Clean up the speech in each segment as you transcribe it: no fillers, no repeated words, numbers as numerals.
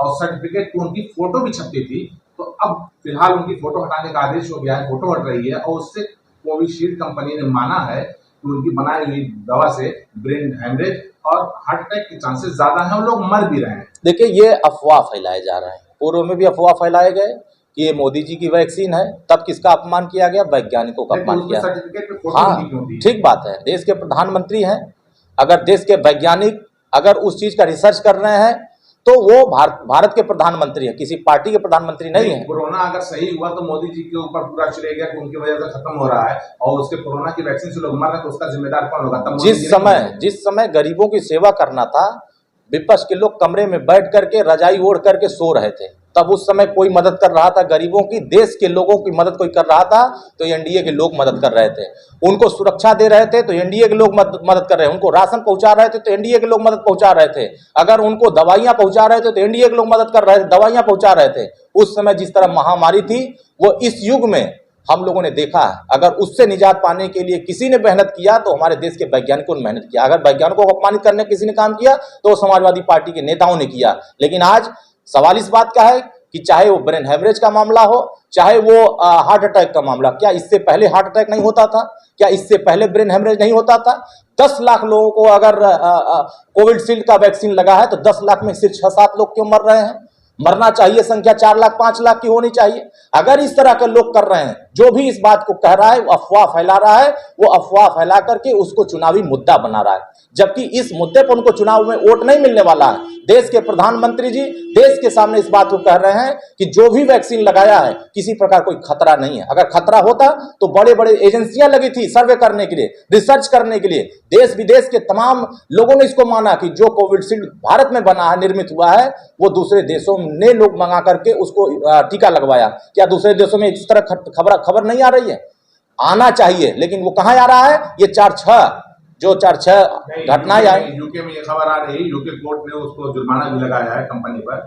और सर्टिफिकेट पे उनकी फोटो भी छपती थी। तो अब फिलहाल उनकी फोटो हटाने का आदेश हो गया है, फोटो हट रही है और उससे कोविशील्ड कंपनी ने माना है कि उनकी बनाई हुई दवा से ब्रेन हेमरेज और हार्ट अटैक के चांसेस ज्यादा हैं और लोग मर भी रहे हैं। देखिए, ये अफवाह फैलाए जा रहे हैं। पूर्व में भी अफवाह फैलाए गए कि ये मोदी जी की वैक्सीन है, तब किसका अपमान किया गया? वैज्ञानिकों का अपमान किया। सर्टिफिकेट पे फोटो हाँ, उनकी क्यों थी? ठीक बात है, देश के प्रधानमंत्री हैं। अगर देश के वैज्ञानिक अगर उस चीज का रिसर्च कर रहे हैं तो वो भारत के प्रधानमंत्री है, किसी पार्टी के प्रधानमंत्री नहीं है। कोरोना अगर सही हुआ तो मोदी जी के ऊपर पूरा चलेगा कि उनकी वजह से खत्म हो रहा है और उसके कोरोना की वैक्सीन से लोग मर रहे हैं, तो उसका जिम्मेदार कौन होगा? तब जिस समय गरीबों की सेवा करना था, विपक्ष के लोग कमरे में बैठ करके रजाई ओढ़ करके सो रहे थे, तब उस समय कोई मदद कर रहा था गरीबों की, देश के लोगों की मदद कोई कर रहा था तो एनडीए के लोग मदद कर रहे थे। उनको सुरक्षा दे रहे थे तो एनडीए के लोग मदद कर रहे हैं। उनको राशन पहुंचा रहे थे तो एनडीए के लोग मदद पहुंचा रहे थे। अगर उनको दवाइयां पहुंचा रहे थे तो एनडीए के लोग मदद कर रहे थे, दवाइयां पहुंचा रहे थे। उस समय जिस तरह महामारी थी वो इस युग में हम लोगों ने देखा है। अगर उससे निजात पाने के लिए किसी ने मेहनत किया तो हमारे देश के वैज्ञानिकों ने मेहनत किया। अगर वैज्ञानिकों को अपमानित करने किसी ने काम किया तो समाजवादी पार्टी के नेताओं ने किया। लेकिन आज सवाल इस बात का है कि चाहे वो ब्रेन हेमरेज का मामला हो, चाहे वो हार्ट अटैक का मामला, क्या इससे पहले हार्ट अटैक नहीं होता था? क्या इससे पहले ब्रेन हेमरेज नहीं होता था? 10 लाख लोगों को अगर कोविशील्ड का वैक्सीन लगा है तो 10 लाख में सिर्फ 6-7 लोग क्यों मर रहे हैं? मरना चाहिए संख्या 4 लाख 5 लाख की होनी चाहिए। अगर इस तरह के लोग कर रहे हैं, जो भी इस बात को कह रहा है वो अफवाह फैला रहा है, वो अफवाह फैला करके उसको चुनावी मुद्दा बना रहा है, जबकि इस मुद्दे पर उनको चुनाव में वोट नहीं मिलने वाला है। देश के प्रधानमंत्री जी देश के सामने इस बात को कह रहे हैं कि जो भी वैक्सीन लगाया है किसी प्रकार कोई खतरा नहीं है। अगर खतरा होता तो बड़े बड़े एजेंसियां लगी थी सर्वे करने के लिए, रिसर्च करने के लिए। देश विदेश के तमाम लोगों ने इसको माना कि जो कोविशील्ड भारत में बना है, निर्मित हुआ है, वो दूसरे देशों ने लोग मंगा करके उसको टीका लगवाया। क्या दूसरे देशों में इस तरह खबर नहीं आ रही है? आना चाहिए, लेकिन वो कहां आ रहा है? ये 4-6 घटनाएं आई। यूके में ये खबर आ रही है, यूके कोर्ट ने उसको जुर्माना भी लगाया है कंपनी पर।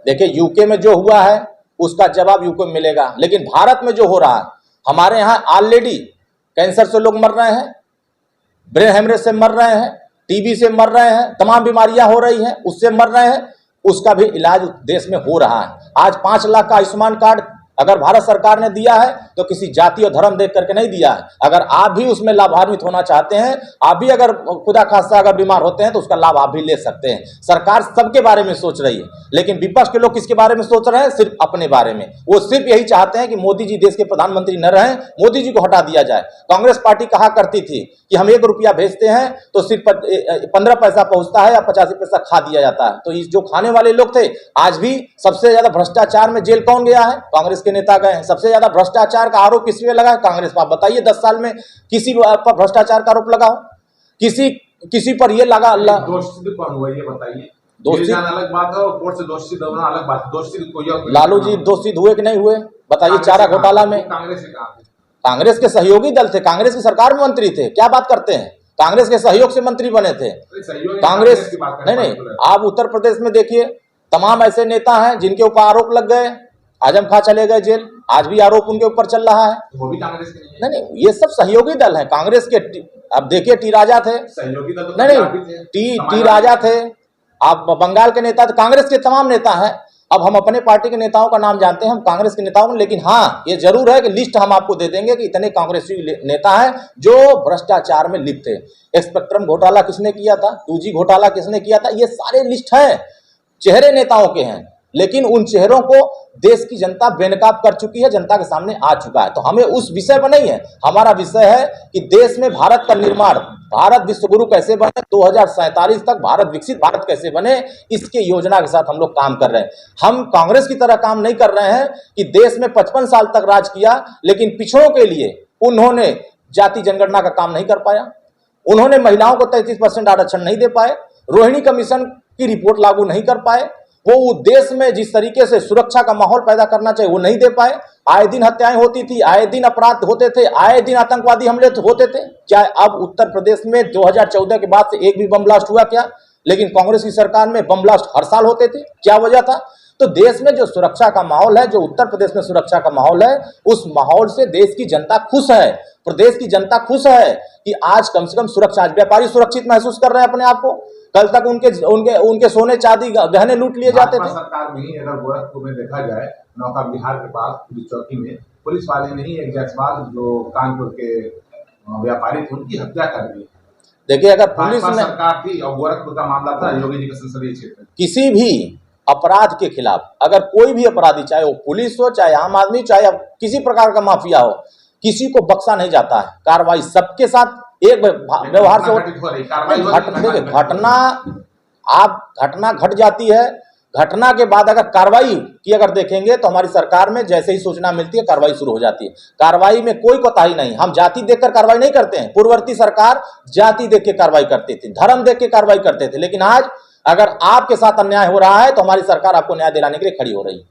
देखिए, यूके में जो हुआ है उसका जवाब यूके में मिलेगा, लेकिन भारत में जो हो रहा है, हमारे यहां ऑलरेडी कैंसर से लोग मर रहे हैं, ब्रेन हेमरेज से मर रहे हैं, टीबी से मर रहे हैं, तमाम बीमारियां हो रही हैं, उससे मर रहे हैं। उसका भी इलाज देश में हो रहा है। आज 5 लाख का आयुष्मान कार्ड अगर भारत सरकार ने दिया है तो किसी जाति और धर्म देख करके नहीं दिया है। अगर आप भी उसमें लाभान्वित होना चाहते हैं, आप भी अगर खुदा खास्ता अगर बीमार होते हैं तो उसका लाभ आप भी ले सकते हैं। सरकार सबके बारे में सोच रही है, लेकिन विपक्ष के लोग किसके बारे में सोच रहे हैं? सिर्फ अपने बारे में। वो सिर्फ यही चाहते हैं कि मोदी जी देश के प्रधानमंत्री न रहें, मोदी जी को हटा दिया जाए। कांग्रेस पार्टी कहा करती थी कि हम 1 रुपया भेजते हैं तो सिर्फ 15 पैसा पहुंचता है या 85 पैसा खा दिया जाता है। तो जो खाने वाले लोग थे, आज भी सबसे ज्यादा भ्रष्टाचार में जेल कौन गया है? कांग्रेस के नेता गए हैं। सबसे ज्यादा भ्रष्टाचार का आरोप किस पे लगा है? कांग्रेस पर। बताइए 10 साल में किसी पर भ्रष्टाचार का आरोप लगा हो? किसी पर ये लगा? दोषी कौन हुआ ये बताइए। दोषी अलग बात है और कोर्ट से दोषी होना अलग बात है। दोषी कोई लालू जी दोषी हुए कि नहीं हुए? बताइए। चारा घोटाला में कांग्रेस के सहयोगी दल थे, कांग्रेस की सरकार में मंत्री थे। क्या बात करते हैं? कांग्रेस के सहयोग से मंत्री बने थे कांग्रेस। नहीं, आप उत्तर प्रदेश में देखिए, तमाम ऐसे नेता हैं जिनके ऊपर आरोप लग गए। आजम खां चले गए जेल, आज भी आरोप उनके ऊपर चल रहा है। वो भी कांग्रेस के नहीं, ये सब सहयोगी दल हैं कांग्रेस के। अब देखिए, टी राजा थे, सहयोगी दल। नहीं, टी राजा थे। आप बंगाल के नेता थे, कांग्रेस के तमाम नेता हैं। अब हम अपने पार्टी के नेताओं का नाम जानते हैं, हम कांग्रेस के नेताओं, लेकिन हाँ ये जरूर है कि लिस्ट हम आपको दे देंगे कि इतने कांग्रेसी नेता हैं जो भ्रष्टाचार में लिप्त थे। स्पेक्ट्रम घोटाला किसने किया था? 2G घोटाला किसने किया था? ये सारे लिस्ट हैं, चेहरे नेताओं के हैं, लेकिन उन चेहरों को देश की जनता बेनकाब कर चुकी है, जनता के सामने आ चुका है। तो हमें उस विषय पर नहीं है, हमारा विषय है कि देश में भारत का निर्माण, भारत विश्वगुरु कैसे बने, 2047 तक भारत विकसित भारत कैसे बने, इसके योजना के साथ हम लोग काम कर रहे हैं। हम कांग्रेस की तरह काम नहीं कर रहे हैं कि देश में 55 साल तक राज किया, लेकिन पिछड़ों के लिए उन्होंने जाति जनगणना का काम नहीं कर पाया, उन्होंने महिलाओं को 33% आरक्षण नहीं दे पाए, रोहिणी कमीशन की रिपोर्ट लागू नहीं कर पाए, वो देश में जिस तरीके से सुरक्षा का माहौल पैदा करना चाहिए वो नहीं दे पाए। आए दिन हत्याएं होती थी, आए दिन अपराध होते थे, आए दिन आतंकवादी हमले होते थे। क्या अब उत्तर प्रदेश में 2014 के बाद से एक भी बम ब्लास्ट हुआ क्या? लेकिन कांग्रेस की सरकार में बम ब्लास्ट हर साल होते थे। क्या वजह था? तो देश में जो सुरक्षा का माहौल है, जो उत्तर प्रदेश में सुरक्षा का माहौल है, उस माहौल से देश की जनता खुश है, प्रदेश की जनता खुश है कि आज कम से कम सुरक्षा, आज व्यापारी सुरक्षित महसूस कर रहे हैं अपने आप को। कल तक उनके उनके उनके सोने चांदी गहने लूट लिए जाते भाजपा थे। सरकार में ही अगर गोरखपुर में देखा जाए, नौका बिहार के पास पुलिस चौकी में पुलिस वाले ने ही एक जांचबाज जो कानपुर के व्यापारी थे उनकी हत्या कर दी। देखिए, अगर पुलिस भाजपा ने सरकार थी और गोरखपुर का मामला था योगी जी का संसदीय क्षेत्र। किसी भी अपराध के खिलाफ, अगर कोई भी अपराधी, चाहे वो पुलिस हो, चाहे आम आदमी, चाहे अब किसी प्रकार का माफिया हो, किसी को बख्शा नहीं जाता है। कार्रवाई सबके साथ एक व्यवहार से देखिए, घटना घट जाती है। घटना के बाद अगर कार्रवाई की अगर देखेंगे तो हमारी सरकार में जैसे ही सूचना मिलती है कार्रवाई शुरू हो जाती है। कार्रवाई में कोई कोताही नहीं। हम जाति देखकर कार्रवाई नहीं करते हैं। पूर्ववर्ती सरकार जाति देख के कार्रवाई करती थी, धर्म देख के कार्रवाई करते थे, लेकिन आज अगर आपके साथ अन्याय हो रहा है तो हमारी सरकार आपको न्याय दिलाने के लिए खड़ी हो रही है।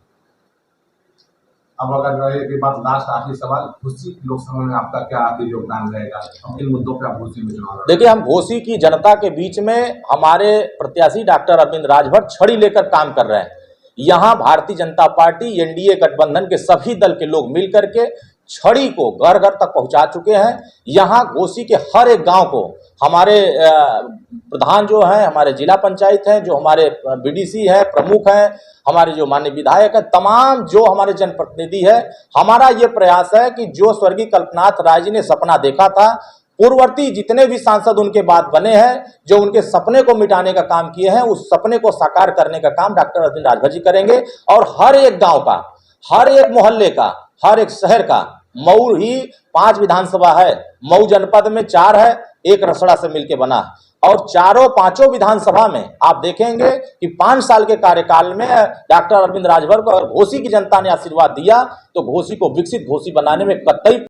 अब अगर ये बात लास्ट आखिरी सवाल, घोसी लोकसभा में आपका क्या आखिरी योगदान रहेगा? किन मुद्दों पर आप घोसी में चुनाव लड़ेंगे? देखिए, हम घोसी की जनता के बीच में हमारे प्रत्याशी डॉक्टर अरविंद राजभर छड़ी लेकर काम कर रहे हैं। यहाँ भारतीय जनता पार्टी एनडीए गठबंधन के सभी दल के लोग मिलकर के छड़ी को घर घर तक पहुंचा चुके हैं। यहाँ घोसी के हर एक गांव को हमारे प्रधान जो हैं, हमारे जिला पंचायत हैं, जो हमारे बीडीसी है, प्रमुख हैं, हमारे जो माननीय विधायक हैं, तमाम जो हमारे जनप्रतिनिधि है, हमारा ये प्रयास है कि जो स्वर्गीय कल्पनाथ राय जी ने सपना देखा था, पूर्ववर्ती जितने भी सांसद उनके बाद बने हैं, जो उनके सपने को मिटाने का काम किए हैं, उस सपने को साकार करने का काम डॉक्टर अरविंद राजभर जी करेंगे। और हर एक गांव का, हर एक मोहल्ले का, हर एक शहर का, मऊ ही 5 विधानसभा है, मऊ जनपद में 4 है, एक रसड़ा से मिलकर बना, और चारों पांचों विधानसभा में आप देखेंगे कि 5 साल के कार्यकाल में डॉक्टर अरविंद राजभर को अगर घोसी की जनता ने आशीर्वाद दिया तो घोसी को विकसित घोसी बनाने में कतई